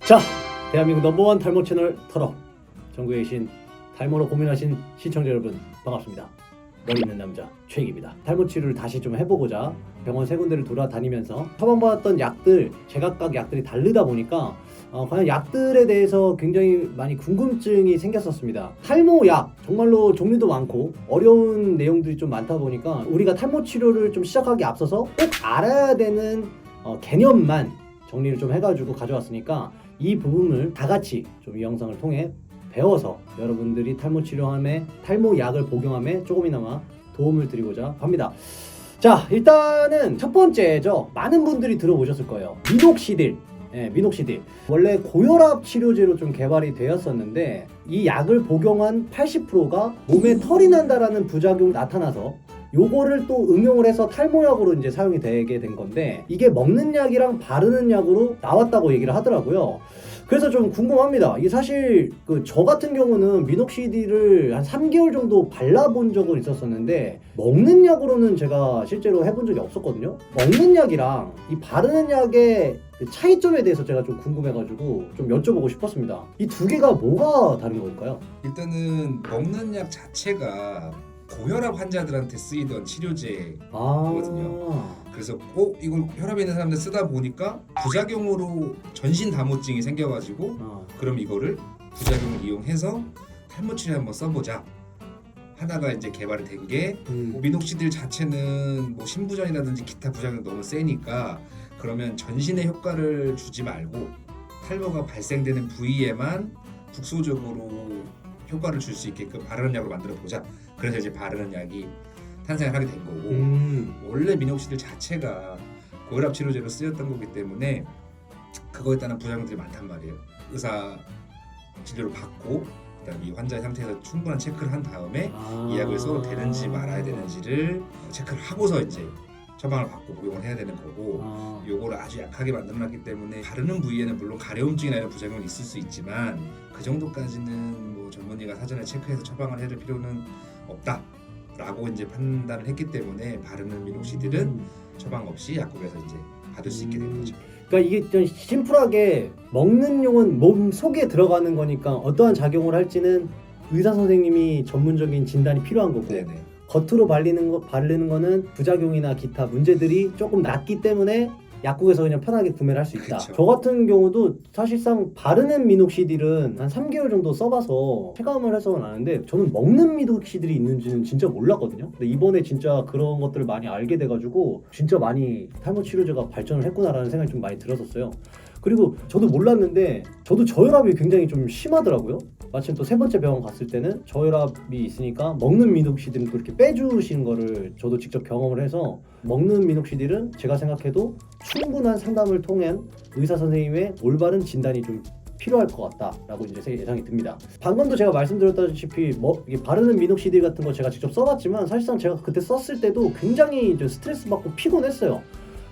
자, 대한민국 넘버원 탈모 채널 털업. 전국에 계신 탈모로 고민하신 시청자 여러분 반갑습니다. 머리 있는 남자 최익입니다. 탈모 치료를 다시 좀 해보고자 병원 세 군데를 돌아다니면서 처방받았던 약들, 제각각 약들이 다르다 보니까 과연 약들에 대해서 굉장히 많이 궁금증이 생겼었습니다. 탈모 약 정말로 종류도 많고 어려운 내용들이 좀 많다 보니까 우리가 탈모 치료를 좀 시작하기 앞서서 꼭 알아야 되는 개념만 정리를 좀 해가지고 가져왔으니까 이 부분을 다 같이 좀 이 영상을 통해 배워서 여러분들이 탈모 치료함에 탈모 약을 복용함에 조금이나마 도움을 드리고자 합니다. 자, 일단은 첫 번째죠. 많은 분들이 들어보셨을 거예요. 미녹시딜. 미녹시딜. 원래 고혈압 치료제로 좀 개발이 되었었는데 이 약을 복용한 80%가 몸에 털이 난다라는 부작용이 나타나서 요거를 또 응용을 해서 탈모약으로 이제 사용이 되게 된 건데 이게 먹는 약이랑 바르는 약으로 나왔다고 얘기를 하더라고요. 그래서 좀 궁금합니다. 이게 사실 저 같은 경우는 미녹시딜을 한 3개월 정도 발라본 적은 있었었는데 먹는 약으로는 제가 실제로 해본 적이 없었거든요. 먹는 약이랑 이 바르는 약의 그 차이점에 대해서 제가 좀 궁금해가지고 좀 여쭤보고 싶었습니다. 이 두 개가 뭐가 다른 걸까요? 일단은 먹는 약 자체가 고혈압 환자들한테 쓰이던 치료제거든요. 그래서 이걸 혈압이 있는 사람들 쓰다 보니까 부작용으로 전신 다모증이 생겨가지고 그럼 이거를 부작용을 이용해서 탈모 치료에 한번 써보자 하다가 이제 개발이 된 게 미녹시딜 자체는 뭐 신부전이라든지 기타 부작용이 너무 세니까 그러면 전신에 효과를 주지 말고 탈모가 발생되는 부위에만 국소적으로 효과를 줄 수 있게끔 바르는 약으로 만들어 보자. 그래서 이제 바르는 약이 탄생을 하게 된 거고 원래 미녹시딜 자체가 고혈압 치료제로 쓰였던 거기 때문에 그거에 따른 부작용들이 많단 말이에요. 의사 진료를 받고 그다음에 이 환자의 상태에서 충분한 체크를 한 다음에 이 약을 써도 되는지 말아야 되는지를 체크를 하고서 이제 처방을 받고 복용을 해야 되는 거고 요거를 아주 약하게 만들어놨기 때문에 바르는 부위에는 물론 가려움증이나 이런 부작용이 있을 수 있지만 그 정도까지는 뭐 전문의가 사전에 체크해서 처방을 해야 될 필요는 없다 라고 이제 판단을 했기 때문에 바르는 미녹시딜은 처방 없이 약국에서 이제 받을 수 있게 된 거죠. 그러니까 이게 좀 심플하게 먹는 용은 몸 속에 들어가는 거니까 어떠한 작용을 할지는 의사 선생님이 전문적인 진단이 필요한 거고 네네. 겉으로 바르는 거는 부작용이나 기타 문제들이 조금 낮기 때문에 약국에서 그냥 편하게 구매를 할 수 있다. 그쵸. 저 같은 경우도 사실상 바르는 미녹시딜은 한 3개월 정도 써봐서 체감을 해서는 아는데 저는 먹는 미녹시딜이 있는지는 진짜 몰랐거든요. 근데 이번에 진짜 그런 것들을 많이 알게 돼가지고 진짜 많이 탈모 치료제가 발전을 했구나라는 생각이 좀 많이 들었었어요. 그리고 저도 몰랐는데 저도 저혈압이 굉장히 좀 심하더라고요. 마침 또 세 번째 병원 갔을 때는 저혈압이 있으니까 먹는 미녹시딜은 또 이렇게 빼주시는 거를 저도 직접 경험을 해서 먹는 미녹시딜은 제가 생각해도 충분한 상담을 통한 의사 선생님의 올바른 진단이 좀 필요할 것 같다라고 이제 예상이 듭니다. 방금도 제가 말씀드렸다시피 이게 바르는 미녹시딜 같은 거 제가 직접 써봤지만 사실상 제가 그때 썼을 때도 굉장히 이제 스트레스 받고 피곤했어요.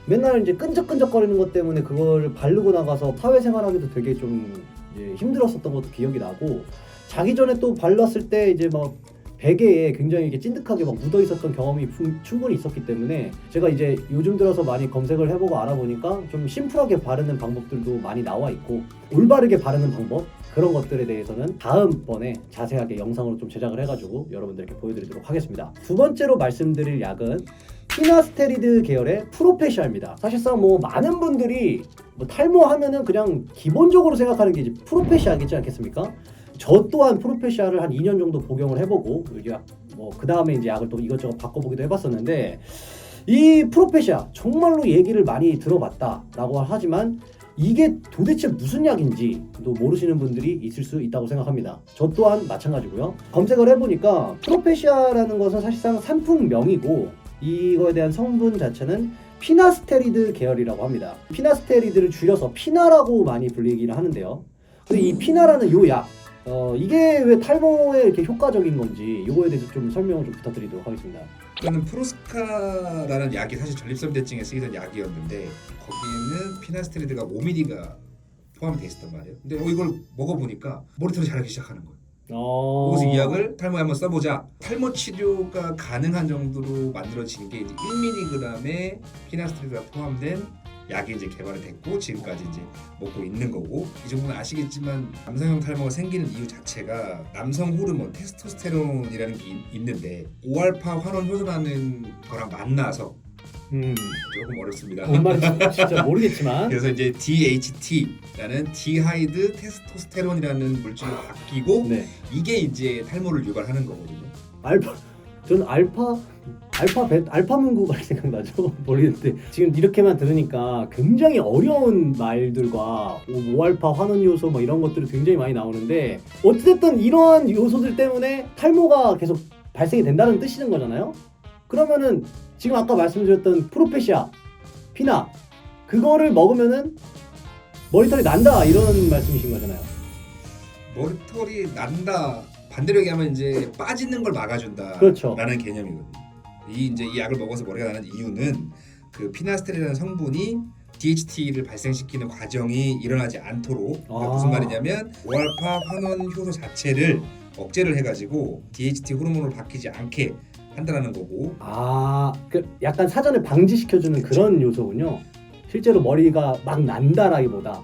맨날 이제 끈적끈적거리는 것 때문에 그걸 바르고 나가서 사회생활하기도 되게 좀 이제 힘들었었던 것도 기억이 나고 자기 전에 또 발랐을 때 이제 막 베개에 굉장히 이렇게 찐득하게 막 묻어 있었던 경험이 충분히 있었기 때문에 제가 이제 요즘 들어서 많이 검색을 해보고 알아보니까 좀 심플하게 바르는 방법들도 많이 나와 있고 올바르게 바르는 방법 그런 것들에 대해서는 다음번에 자세하게 영상으로 좀 제작을 해가지고 여러분들께 보여드리도록 하겠습니다. 두 번째로 말씀드릴 약은 피나스테리드 계열의 프로페시아입니다. 사실상 뭐 많은 분들이 뭐 탈모하면은 그냥 기본적으로 생각하는 게 이제 프로페시아겠지 않겠습니까? 저 또한 프로페시아를 한 2년 정도 복용을 해보고 그 다음에 이제 약을 또 이것저것 바꿔보기도 해봤었는데 이 프로페시아 정말로 얘기를 많이 들어봤다라고 하지만 이게 도대체 무슨 약인지도 모르시는 분들이 있을 수 있다고 생각합니다. 저 또한 마찬가지고요. 검색을 해보니까 프로페시아라는 것은 사실상 상품명이고 이거에 대한 성분 자체는 피나스테리드 계열이라고 합니다. 피나스테리드를 줄여서 피나라고 많이 불리기를 하는데요. 근데 이 피나라는 요 약, 이게 왜 탈모에 이렇게 효과적인 건지 이거에 대해서 좀 설명을 좀 부탁드리도록 하겠습니다. 저는 프로스카라는 약이 사실 전립선대증에 쓰이던 약이었는데 거기에는 피나스테리드가 5mg가 포함이 돼 있었단 말이에요. 근데 이걸 먹어보니까 머리털이 자라기 시작하는 거예요. 그래서 이 약을 탈모에 한번 써보자. 탈모 치료가 가능한 정도로 만들어진 게 이제 1mg의 피나스트리드가 포함된 약이 이제 개발이 됐고 지금까지 이제 먹고 있는 거고, 이 정도는 아시겠지만 남성형 탈모가 생기는 이유 자체가 남성 호르몬 테스토스테론이라는 게 있는데 5알파 환원 효소라는 거랑 만나서 조금 어렵습니다. 뭔 말인지 진짜 모르겠지만 그래서 이제 DHT라는 디하이드 테스토스테론이라는 물질로 바뀌고 네. 이게 이제 탈모를 유발하는 거거든요. 저는 알파 문구가 생각나죠. 모르겠는데 지금 이렇게만 들으니까 굉장히 어려운 말들과 5알파 환원 요소 뭐 이런 것들이 굉장히 많이 나오는데, 어찌됐든 이러한 요소들 때문에 탈모가 계속 발생이 된다는 뜻이는 거잖아요. 그러면은 지금 아까 말씀드렸던 프로페시아, 피나 그거를 먹으면은 머리털이 난다 이런 말씀이신 거잖아요. 머리털이 난다, 반대로 얘기하면 이제 빠지는 걸 막아준다라는 그렇죠. 개념이거든요. 이 약을 먹어서 머리가 나는 이유는 그 피나스트린이라는 성분이 DHT를 발생시키는 과정이 일어나지 않도록, 그러니까 무슨 말이냐면 5알파 환원 효소 자체를 억제를 해가지고 DHT 호르몬으로 바뀌지 않게 한다는 거고. 그 약간 사전에 방지시켜주는 그런 요소군요. 실제로 머리가 막 난다라기보다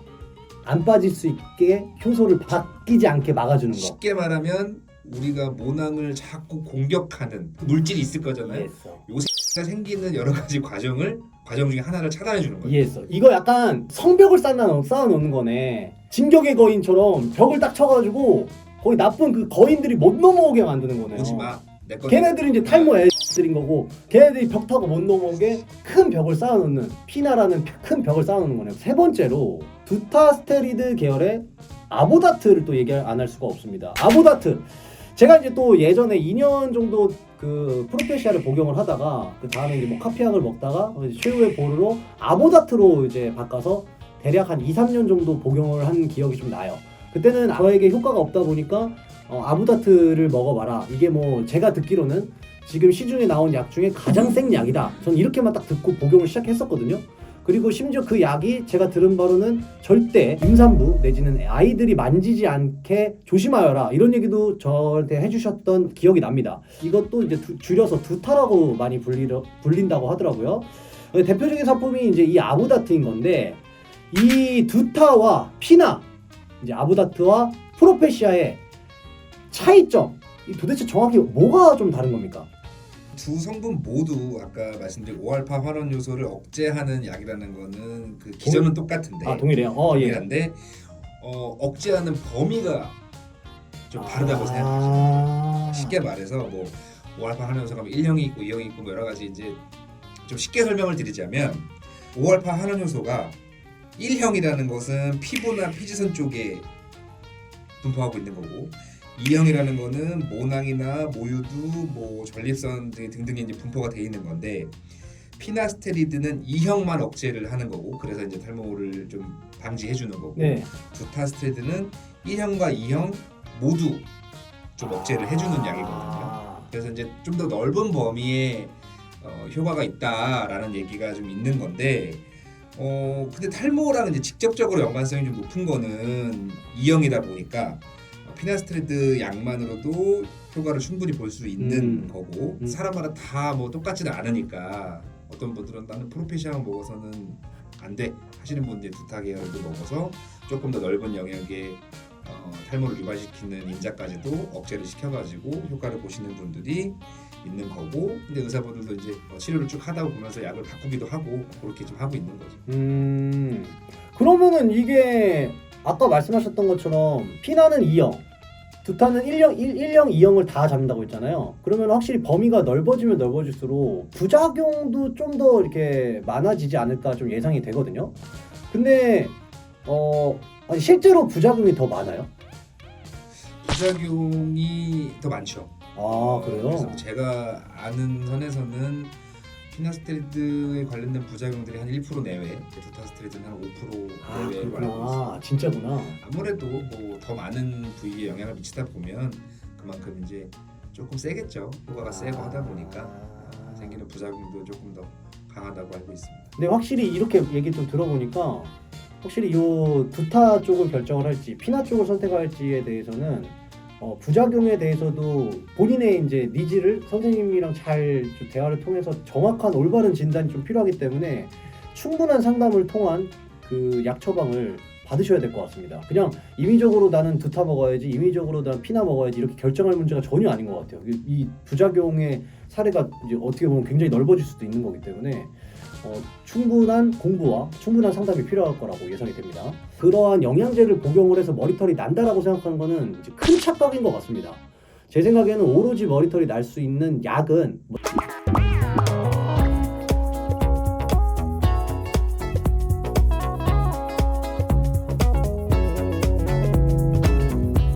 안 빠질 수 있게 효소를 바뀌지 않게 막아주는 거. 쉽게 말하면 우리가 모낭을 자꾸 공격하는 물질이 있을 거잖아요. 이해했어. 요새가 생기는 여러 가지 과정 중에 하나를 차단해 주는 거예요. 이해했어. 이거 약간 성벽을 쌓아놓는 거네. 진격의 거인처럼 벽을 딱 쳐가지고 거기 나쁜 그 거인들이 못 넘어오게 만드는 거네요. 오지 마. 내 거. 걔네들이 이제 탈모 애들인 거고, 걔네들이 벽 타고 못 넘어오게 큰 벽을 쌓아놓는, 피나라는 큰 벽을 쌓아놓는 거네요. 세 번째로 두타스테리드 계열의 아보다트를 또 얘기 안 할 수가 없습니다. 아보다트, 제가 이제 또 예전에 2년 정도 그 프로페시아를 복용을 하다가 그 다음에 이제 뭐 카피약을 먹다가 이제 최후의 보루로 아보다트로 이제 바꿔서 대략 한 2-3년 정도 복용을 한 기억이 좀 나요. 그때는 저에게 효과가 없다 보니까 아보다트를 먹어봐라. 이게 뭐 제가 듣기로는 지금 시중에 나온 약 중에 가장 센 약이다. 전 이렇게만 딱 듣고 복용을 시작했었거든요. 그리고 심지어 그 약이 제가 들은 바로는 절대 임산부 내지는 아이들이 만지지 않게 조심하여라, 이런 얘기도 저한테 해주셨던 기억이 납니다. 이것도 이제 줄여서 두타라고 많이 불린다고 하더라고요. 대표적인 상품이 이제 이 아보다트인 건데, 이 두타와 피나, 이제 아보다트와 프로페시아의 차이점, 도대체 정확히 뭐가 좀 다른 겁니까? 두 성분 모두 아까 말씀드린 5알파 환원 요소를 억제하는 약이라는 거는 그 기전은 똑같은데. 동일해요. 예. 동일한데 억제하는 범위가 좀 다르다고 생각하시면 쉽게 말해서 뭐 5알파 환원 요소가 1형이 있고 2형이 있고 뭐 여러 가지, 이제 좀 쉽게 설명을 드리자면 5알파 환원 요소가 1형이라는 것은 피부나 피지선 쪽에 분포하고 있는 거고, 2형이라는 거는 모낭이나 모유두, 뭐 전립선 등등에 이제 분포가 돼 있는 건데, 피나스테리드는 2형만 억제를 하는 거고, 그래서 이제 탈모를 좀 방지해 주는 거고, 네. 두타스테리드는 1형과 2형 모두 좀 억제를 해주는 약이거든요. 그래서 이제 좀 더 넓은 범위의 효과가 있다라는 얘기가 좀 있는 건데, 근데 탈모랑 이제 직접적으로 연관성이 좀 높은 거는 2형이다 보니까 피나스트리드 약만으로도 효과를 충분히 볼 수 있는 거고, 사람마다 다 뭐 똑같지는 않으니까 어떤 분들은 나는 프로페시아만 먹어서는 안 돼 하시는 분들이 두타 계열도 먹어서 조금 더 넓은 영역의 탈모를 유발시키는 인자까지도 억제를 시켜가지고 효과를 보시는 분들이 있는 거고, 근데 의사분들도 이제 치료를 쭉 하다 보면서 약을 바꾸기도 하고 그렇게 좀 하고 있는 거죠. 그러면은 이게 아까 말씀하셨던 것처럼 피나는 2형, 두타는 1형, 2형을 다 잡는다고 했잖아요. 그러면 확실히 범위가 넓어지면 넓어질수록 부작용도 좀 더 이렇게 많아지지 않을까 좀 예상이 되거든요. 근데 아니 실제로 부작용이 더 많아요? 부작용이 더 많죠. 그래요? 그래서 제가 아는 선에서는 피나스테리드에 관련된 부작용들이 한 1% 내외, 두타스테리드는 한 5% 내외로 알고 있습니다. 진짜구나. 아무래도 뭐 더 많은 부위에 영향을 미치다 보면 그만큼 이제 조금 세겠죠. 효과가 세고 하다 보니까 생기는 부작용도 조금 더 강하다고 알고 있습니다. 근데 확실히 이렇게 얘기 좀 들어보니까 확실히 요 두타 쪽을 결정을 할지 피나 쪽을 선택할지에 대해서는 부작용에 대해서도 본인의 이제 니즈를 선생님이랑 잘 좀 대화를 통해서 정확한 올바른 진단이 좀 필요하기 때문에 충분한 상담을 통한 그 약 처방을 받으셔야 될 것 같습니다. 그냥 임의적으로 나는 두타 먹어야지, 임의적으로 나는 피나 먹어야지 이렇게 결정할 문제가 전혀 아닌 것 같아요. 이 부작용의 사례가 이제 어떻게 보면 굉장히 넓어질 수도 있는 거기 때문에 충분한 공부와 충분한 상담이 필요할 거라고 예상이 됩니다. 그러한 영양제를 복용을 해서 머리털이 난다라고 생각하는 거는 이제 큰 착각인 것 같습니다. 제 생각에는 오로지 머리털이 날 수 있는 약은